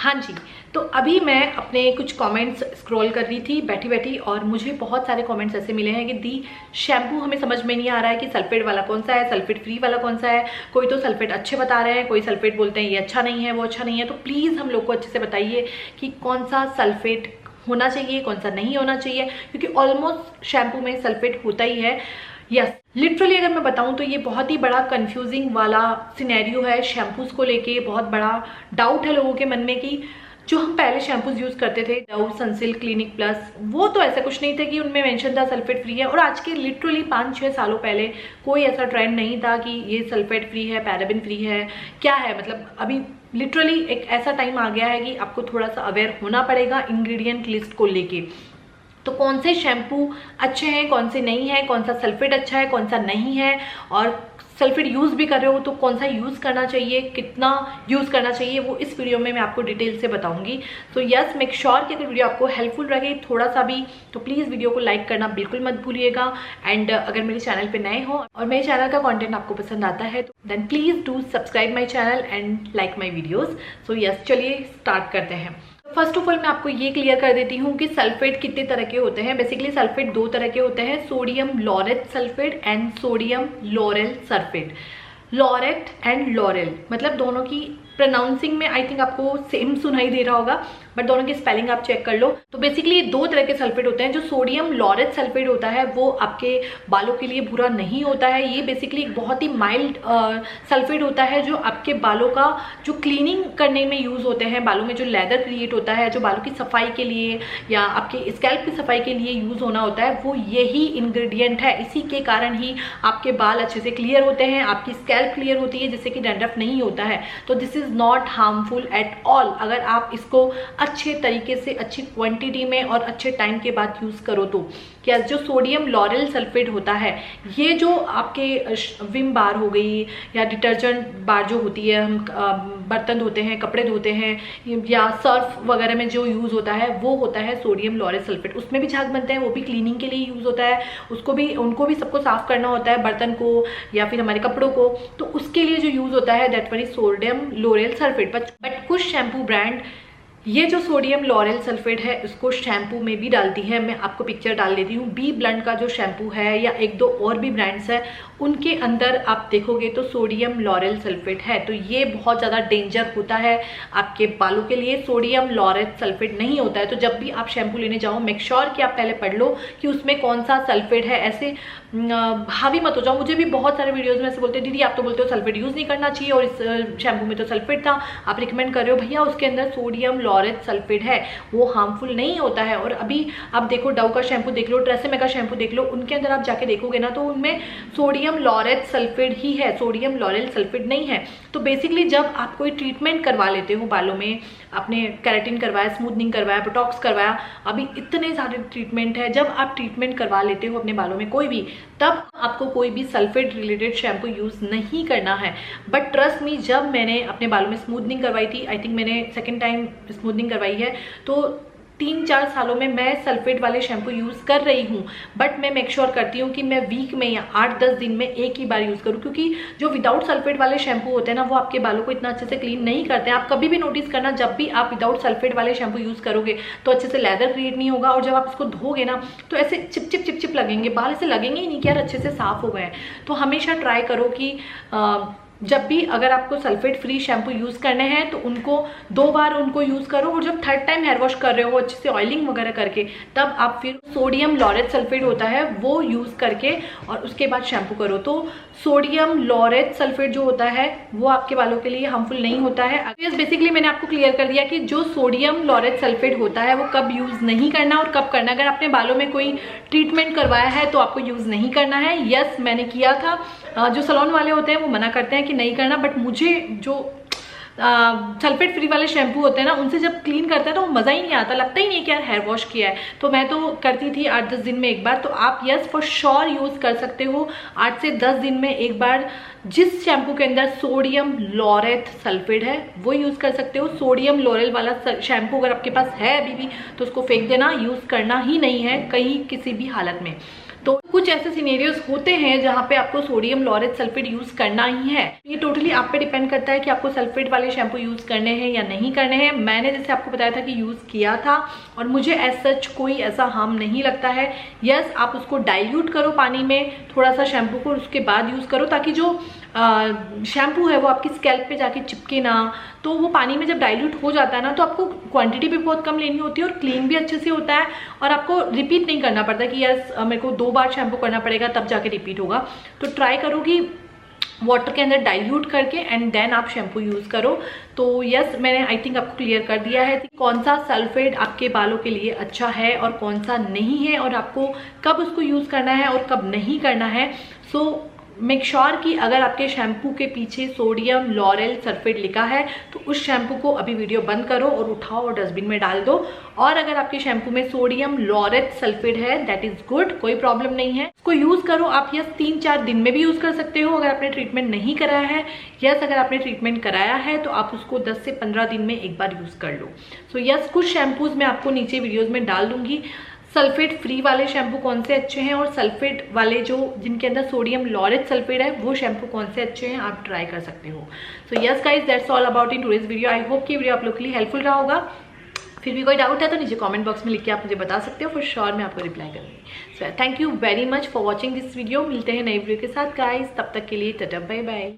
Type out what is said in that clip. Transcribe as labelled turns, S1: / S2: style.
S1: हाँ जी, तो अभी मैं अपने कुछ कमेंट्स स्क्रॉल कर रही थी बैठी बैठी और मुझे बहुत सारे कमेंट्स ऐसे मिले हैं कि दी शैम्पू हमें समझ में नहीं आ रहा है कि सल्फेट वाला कौन सा है, सल्फेट फ्री वाला कौन सा है। कोई तो सल्फेट अच्छे बता रहे हैं, कोई सल्फेट बोलते हैं ये अच्छा नहीं है वो अच्छा नहीं है। तो प्लीज़ हम लोग को अच्छे से बताइए कि कौन सा सल्फेट होना चाहिए, कौन सा नहीं होना चाहिए, क्योंकि ऑलमोस्ट शैम्पू में सल्फेट होता ही है। यस, लिटरली अगर मैं बताऊं तो ये बहुत ही बड़ा कंफ्यूजिंग वाला सिनेरियो है शैम्पूज को लेके। बहुत बड़ा डाउट है लोगों के मन में कि जो हम पहले शैम्पूज यूज करते थे डव, सनसिल्क, क्लिनिक प्लस, वो तो ऐसा कुछ नहीं था कि उनमें मेंशन था सल्फेट फ्री है। और आज के लिटरली 5-6 सालों पहले कोई ऐसा ट्रेंड नहीं था कि ये सल्फेट फ्री है, पैराबेन फ्री है, क्या है। मतलब अभी लिटरली एक ऐसा टाइम आ गया है कि आपको थोड़ा सा अवेयर होना पड़ेगा इंग्रेडिएंट लिस्ट को लेके। तो कौन से शैम्पू अच्छे हैं, कौन से नहीं है, कौन सा सल्फेट अच्छा है, कौन सा नहीं है, और सल्फेट यूज़ भी कर रहे हो तो कौन सा यूज़ करना चाहिए, कितना यूज़ करना चाहिए, वो इस वीडियो में मैं आपको डिटेल से बताऊंगी। तो यस, मेक श्योर कि अगर वीडियो आपको हेल्पफुल रहे थोड़ा सा भी तो प्लीज़ वीडियो को लाइक करना बिल्कुल मत भूलिएगा। एंड अगर मेरे चैनल पे नए हो और मेरे चैनल का कंटेंट आपको पसंद आता है तो then please do subscribe my channel and like my videos. So yes, चलिए स्टार्ट करते हैं। फर्स्ट ऑफ ऑल मैं आपको ये क्लियर कर देती हूँ कि सल्फेट कितने तरह के होते हैं। बेसिकली सल्फेट 2 तरह के होते हैं, sodium laureate sulphate and sodium lauryl sulphate. Laureate and laurel मतलब दोनों की प्रोनाउंसिंग में आई थिंक आपको सेम सुनाई दे रहा होगा, बट दोनों की स्पेलिंग आप चेक कर लो। तो बेसिकली 2 तरह के सल्फेट होते हैं। जो सोडियम लॉरेट सल्फेट होता है वो आपके बालों के लिए बुरा नहीं होता है। ये बेसिकली एक बहुत ही माइल्ड सल्फेट होता है जो आपके बालों का जो क्लीनिंग करने में यूज होते हैं, बालों में जो लेदर क्रिएट होता है, जो बालों की सफाई के लिए या आपके स्कैल्प की सफाई के लिए यूज होना होता है, वो यही इंग्रेडिएंट है। इसी के कारण ही आपके बाल अच्छे से क्लियर होते हैं, आपकी स्कैल्प क्लियर होती है, जिससे कि डैंड्रफ नहीं होता है। तो this is not harmful at all अगर आप इसको अच्छे तरीके से, अच्छी क्वांटिटी में और अच्छे टाइम के बाद यूज करो तो। क्या जो सोडियम लॉरेल सल्फेट होता है, ये जो आपके विम बार हो गई या डिटर्जेंट बार जो होती है, हम बर्तन धोते हैं, कपड़े धोते हैं, या सर्फ वगैरह में जो यूज होता है वो होता है सोडियम लॉरेल सल्फेट। उसमें भी झाग बनते हैं, वो भी क्लीनिंग के लिए यूज होता है। उनको भी सबको साफ करना होता है, बर्तन को या फिर हमारे कपड़ों को, तो उसके लिए जो यूज होता है that one is sodium lauryl sulphate. But कुछ शैम्पू ब्रांड ये जो सोडियम लॉरेल सल्फेट है इसको शैम्पू में भी डालती है। मैं आपको पिक्चर डाल देती हूँ। बी ब्लंट का जो शैम्पू है या 1-2 और भी ब्रांड्स है, उनके अंदर आप देखोगे तो सोडियम लॉरेल सल्फेट है। तो ये बहुत ज़्यादा डेंजर होता है आपके बालों के लिए। सोडियम लॉरेल सल्फेट नहीं होता है। तो जब भी आप शैम्पू लेने जाओ मेक श्योर कि आप पहले पढ़ लो कि उसमें कौन सा सल्फेट है। ऐसे हावी मत हो जाओ। मुझे भी बहुत सारे वीडियोज़ में ऐसे बोलते हैं, दीदी आप तो बोलते हो सल्फेट यूज़ नहीं करना चाहिए और इस शैम्पू में तो सल्फेट था, आप रिकमेंड कर रहे हो। भैया उसके अंदर सोडियम लॉरेल सल्फेट है, वो हार्मफुल नहीं होता है। और अभी आप देखो डव का शैम्पू देख लो, ट्रेसेमे का शैम्पू देख लो, उनके अंदर आप जाके देखोगे ना तो उनमें सोडियम लॉरेल सल्फेट ही है, सोडियम लॉरेल सल्फेट नहीं है। तो बेसिकली जब आप कोई ट्रीटमेंट करवा लेते हो बालों में, आपने केराटिन करवाया, स्मूथनिंग करवाया, बोटॉक्स करवाया, अभी इतने सारे ट्रीटमेंट है, जब आप ट्रीटमेंट करवा लेते हो अपने बालों में कोई भी, तब आपको कोई भी सल्फेट रिलेटेड शैम्पू यूज़ नहीं करना है। बट ट्रस्ट मी, जब मैंने अपने बालों में स्मूथनिंग करवाई थी, आई थिंक मैंने 2nd टाइम स्मूथनिंग करवाई है, तो 3-4 सालों में मैं सल्फेट वाले शैम्पू यूज़ कर रही हूँ। बट मैं मेक श्योर करती हूँ कि मैं वीक में या 8-10 दिन में एक ही बार यूज़ करूँ, क्योंकि जो विदाउट सल्फेट वाले शैम्पू होते हैं ना वो आपके बालों को इतना अच्छे से क्लीन नहीं करते हैं। आप कभी भी नोटिस करना, जब भी आप विदाउट सल्फेट वाले शैम्पू यूज़ करोगे तो अच्छे से लेदर क्रिएट नहीं होगा, और जब आप इसको धोगे ना तो ऐसे चिप लगेंगे, बाल ऐसे लगेंगे ही नहीं कि यार अच्छे से साफ हो गए हैं। तो हमेशा ट्राई करो कि जब भी अगर आपको सल्फेट फ्री शैम्पू यूज़ करने हैं तो उनको 2 बार उनको यूज़ करो, और जब 3rd टाइम हेयर वॉश कर रहे हो अच्छे से ऑयलिंग वगैरह करके, तब आप फिर सोडियम लॉरेट सल्फेट होता है वो यूज़ करके और उसके बाद शैम्पू करो। तो सोडियम लॉरेट सल्फेट जो होता है वो आपके बालों के लिए हार्मफुल नहीं होता है। बेसिकली मैंने आपको क्लियर कर दिया कि जो सोडियम लॉरेट सल्फेट होता है वो कब यूज़ नहीं करना और कब करना। अगर आपने बालों में कोई ट्रीटमेंट करवाया है तो आपको यूज़ नहीं करना है। यस, मैंने किया था। जो सैलून वाले होते हैं वो मना करते हैं कि नहीं करना, बट मुझे जो सल्फेट फ्री वाले शैम्पू होते हैं ना, उनसे जब क्लीन करते हैं तो वो मज़ा ही नहीं आता, लगता ही नहीं कि यार हेयर वॉश किया है। तो मैं तो करती थी 8-10 दिन में एक बार। तो आप यस फॉर श्योर यूज़ कर सकते हो 8 से 10 दिन में एक बार। जिस शैम्पू के अंदर सोडियम लॉरेट सल्फेट है वो यूज़ कर सकते हो। सोडियम लॉरेल वाला शैम्पू अगर आपके पास है अभी भी तो उसको फेंक देना, यूज़ करना ही नहीं है कहीं किसी भी हालत में। तो कुछ ऐसे सिनेरियोज होते हैं जहाँ पे आपको सोडियम लॉरेट सल्फेट यूज़ करना ही है। ये टोटली आप पे डिपेंड करता है कि आपको सल्फेट वाले शैम्पू यूज़ करने हैं या नहीं करने हैं। मैंने जैसे आपको बताया था कि यूज़ किया था और मुझे एज सच कोई ऐसा हार्म नहीं लगता है। यस, आप उसको डाइल्यूट करो पानी में थोड़ा सा शैम्पू को, उसके बाद यूज़ करो ताकि जो शैम्पू है वो आपकी स्कैल्प पे जाके चिपके ना। तो वो पानी में जब डाइल्यूट हो जाता है ना, तो आपको क्वांटिटी भी बहुत कम लेनी होती है और क्लीन भी अच्छे से होता है और आपको रिपीट नहीं करना पड़ता कि यस मेरे को 2 बार शैम्पू करना पड़ेगा तब जाके रिपीट होगा। तो ट्राई करो कि वाटर के अंदर डाइल्यूट करके एंड देन आप शैम्पू यूज़ करो। तो यस, मैंने आई थिंक आपको क्लियर कर दिया है कि कौन सा सल्फेट आपके बालों के लिए अच्छा है और कौन सा नहीं है और आपको कब उसको यूज़ करना है और कब नहीं करना है। सो मेक श्योर कि अगर आपके शैम्पू के पीछे सोडियम लॉरेल सल्फेट लिखा है तो उस शैम्पू को अभी वीडियो बंद करो और उठाओ और डस्टबिन में डाल दो। और अगर आपके शैम्पू में सोडियम लॉरेट सल्फेट है दैट इज गुड, कोई प्रॉब्लम नहीं है, इसको यूज करो आप। यस, 3-4 दिन में भी यूज कर सकते हो अगर आपने ट्रीटमेंट नहीं कराया है। यस, अगर आपने ट्रीटमेंट कराया है तो आप उसको 10 से 15 दिन में एक बार यूज कर लो। सो यस, कुछ शैम्पूज मैं आपको नीचे वीडियोज में डाल दूंगी। सल्फेट फ्री वाले शैम्पू कौन से अच्छे हैं और सल्फेट वाले जो जिनके अंदर सोडियम लॉरेट सल्फेट है वो शैम्पू कौन से अच्छे हैं, आप ट्राई कर सकते हो। So yes guys, that's all about in today's video. I hope कि वीडियो आप लोग के लिए हेल्पफुल रहा होगा। फिर भी कोई डाउट है तो नीचे कमेंट बॉक्स में लिख के आप मुझे बता सकते हो, फॉर श्योर मैं आपको रिप्लाई करूँगी। So thank you very much for watching this video. मिलते हैं नई वीडियो के साथ गाइज, तब तक के लिए टाटा बाय बाय।